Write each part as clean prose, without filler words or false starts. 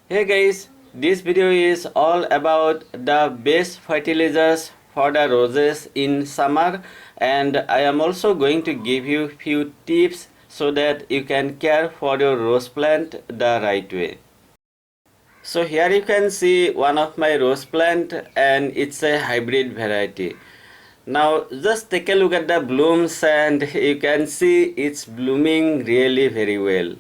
Hey guys, this video is all about the best fertilizers for the roses in summer, and I am also going to give you few tips so that you can care for your rose plant the right way. So here you can see one of my rose plant and it's a hybrid variety. Now just take a look at the blooms and you can see it's blooming really very well.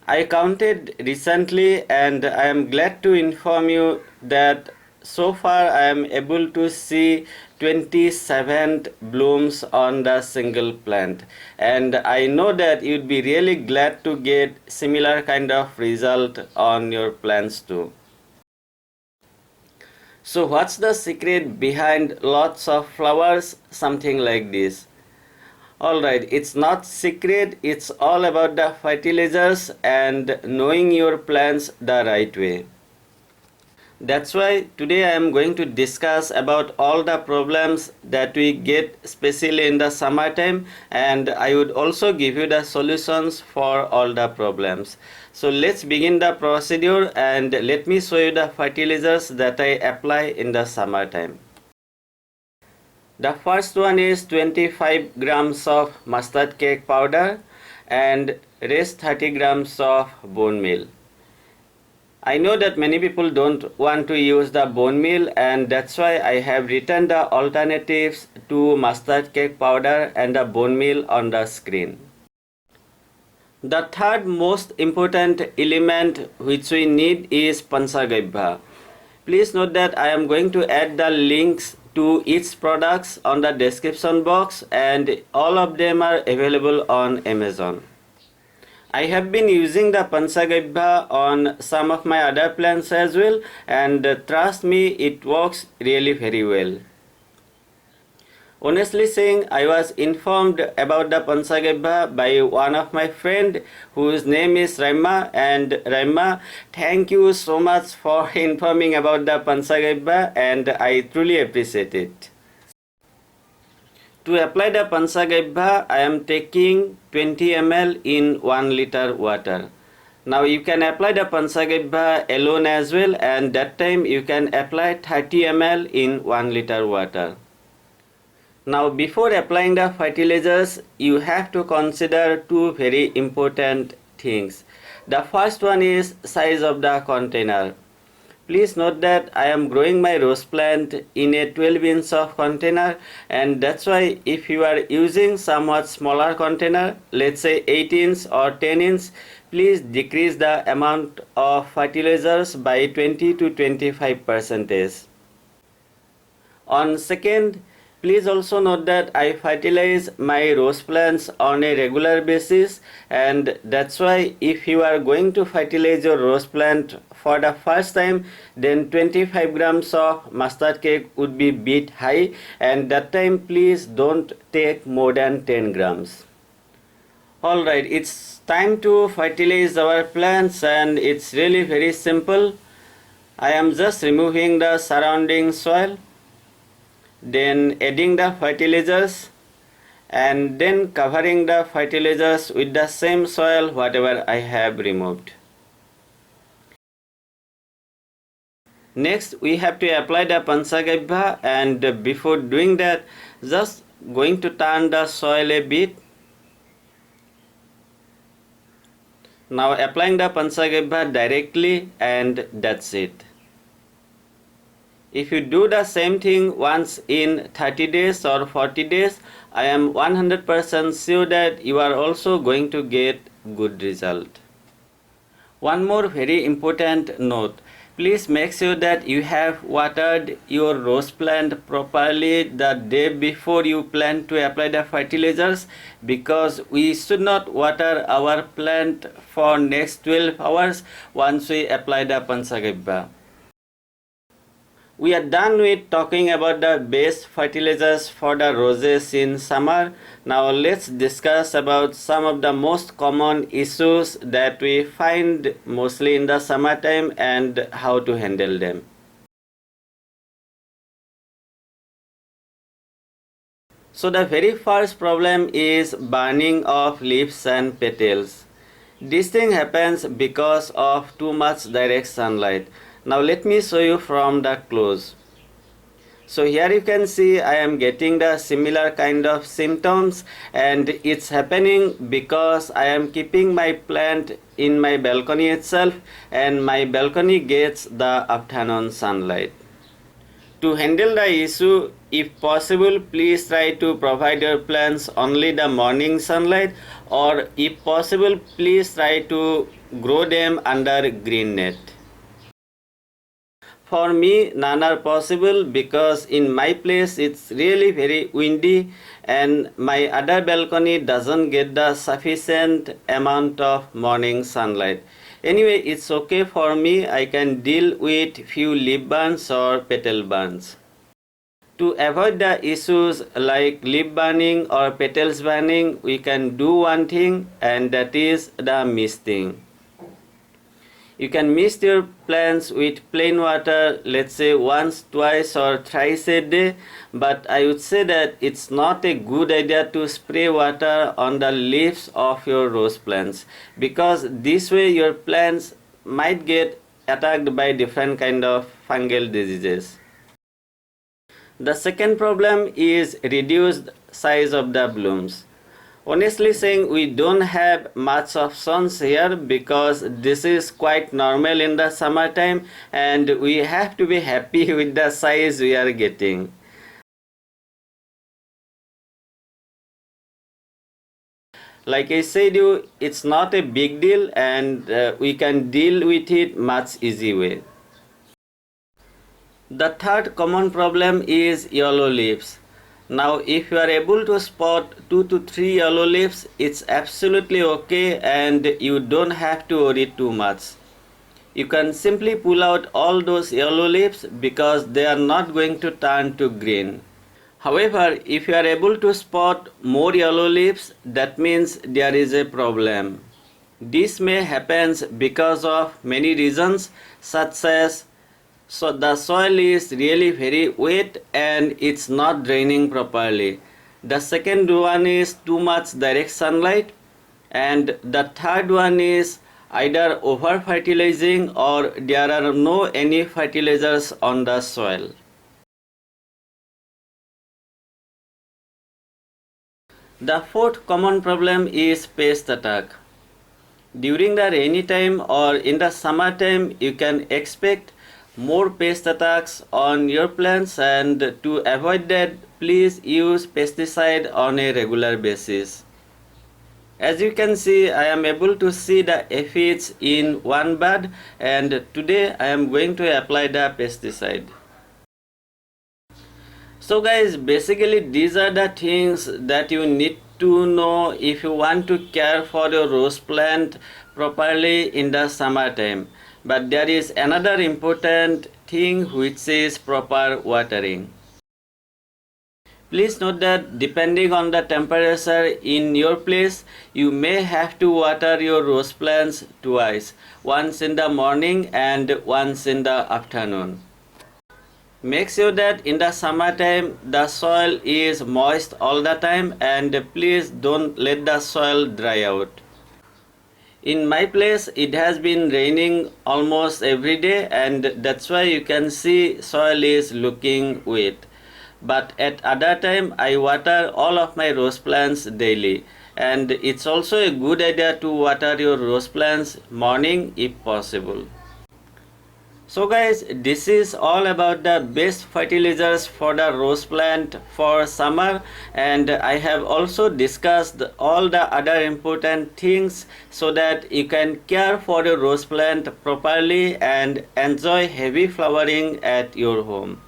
I counted recently and I am glad to inform you that so far I am able to see 27 blooms on the single plant, and I know that you'd be really glad to get similar kind of result on your plants too. So what's the secret behind lots of flowers, something like this? Alright, it's not secret, it's all about the fertilizers and knowing your plants the right way. That's why today I am going to discuss about all the problems that we get, especially in the summertime, and I would also give you the solutions for all the problems. So let's begin the procedure and let me show you the fertilizers that I apply in the summertime. The first one is 25 grams of mustard cake powder and rest 30 grams of bone meal. I know that many people don't want to use the bone meal, and that's why I have written the alternatives to mustard cake powder and the bone meal on the screen. The third most important element which we need is Panchagavya. Please note that I am going to add the links to each products on the description box, and all of them are available on Amazon. I have been using the Panchagavya on some of my other plants as well, and trust me, it works really very well. Honestly saying, I was informed about the Panchagavya by one of my friend whose name is Raima, and Raima, thank you so much for informing about the Panchagavya, and I truly appreciate it. To apply the Panchagavya, I am taking 20 ml in 1 liter water. Now you can apply the Panchagavya alone as well, and that time you can apply 30 ml in 1 liter water. Now before applying the fertilizers, you have to consider two very important things. The first one is size of the container. Please note that I am growing my rose plant in a 12 inch of container, and that's why if you are using somewhat smaller container, let's say 8 inch or 10 inch, please decrease the amount of fertilizers by 20 to 25%. On second, please also note that I fertilize my rose plants on a regular basis, and that's why if you are going to fertilize your rose plant for the first time, then 25 grams of mustard cake would be bit high, and that time please don't take more than 10 grams. Alright, it's time to fertilize our plants, and it's really very simple. I am just removing the surrounding soil, then adding the fertilizers, and then covering the fertilizers with the same soil whatever I have removed. Next we have to apply the Panchagavya, and before doing that, just going to turn the soil a bit. Now applying the Panchagavya directly, and that's it. If you do the same thing once in 30 days or 40 days, I am 100% sure that you are also going to get good result. One more very important note. Please make sure that you have watered your rose plant properly the day before you plan to apply the fertilizers, because we should not water our plant for next 12 hours once we apply the Panchagavya. We are done with talking about the best fertilizers for the roses in summer. Now let's discuss about some of the most common issues that we find mostly in the summertime and how to handle them. So the very first problem is burning of leaves and petals. This thing happens because of too much direct sunlight. Now let me show you from the close. So here you can see I am getting the similar kind of symptoms, and it's happening because I am keeping my plant in my balcony itself, and my balcony gets the afternoon sunlight. To handle the issue, if possible, please try to provide your plants only the morning sunlight, or if possible, please try to grow them under green net. For me, none are possible because in my place it's really very windy and my other balcony doesn't get the sufficient amount of morning sunlight. Anyway, it's okay for me. I can deal with few leaf burns or petal burns. To avoid the issues like leaf burning or petals burning, we can do one thing, and that is the misting. You can mist your plants with plain water, let's say once, twice or thrice a day, but I would say that it's not a good idea to spray water on the leaves of your rose plants, because this way your plants might get attacked by different kind of fungal diseases. The second problem is reduced size of the blooms. Honestly saying, we don't have much options here because this is quite normal in the summertime, and we have to be happy with the size we are getting. Like I said you, it's not a big deal, and we can deal with it much easy way. The third common problem is yellow leaves. Now if you are able to spot 2 to 3 yellow leaves, it's absolutely okay and you don't have to worry too much. You can simply pull out all those yellow leaves because they are not going to turn to green. However, if you are able to spot more yellow leaves, that means there is a problem. This may happen because of many reasons, such as the soil is really very wet and it's not draining properly. The second one is too much direct sunlight, and the third one is either over fertilizing or there are no any fertilizers on the soil. The fourth common problem is pest attack. During the rainy time or in the summertime, you can expect more pest attacks on your plants, and to avoid that, please use pesticide on a regular basis. As you can see, I am able to see the aphids in one bud, and today I am going to apply the pesticide. So guys, basically these are the things that you need to know if you want to care for your rose plant properly in the summertime. But there is another important thing, which is proper watering. Please note that depending on the temperature in your place, you may have to water your rose plants twice, once in the morning and once in the afternoon. Make sure that in the summertime the soil is moist all the time, and please don't let the soil dry out. In my place, it has been raining almost every day, and that's why you can see soil is looking wet. But at other time, I water all of my rose plants daily, and it's also a good idea to water your rose plants morning if possible. So guys, this is all about the best fertilizers for the rose plant for summer, and I have also discussed all the other important things so that you can care for your rose plant properly and enjoy heavy flowering at your home.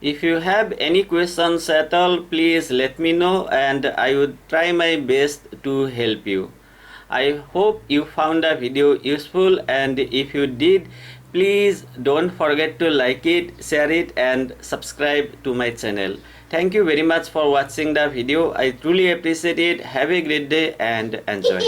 If you have any questions at all, please let me know and I would try my best to help you. I hope you found the video useful, and if you did, please don't forget to like it, share it and subscribe to my channel. Thank you very much for watching the video. I truly appreciate it. Have a great day and enjoy.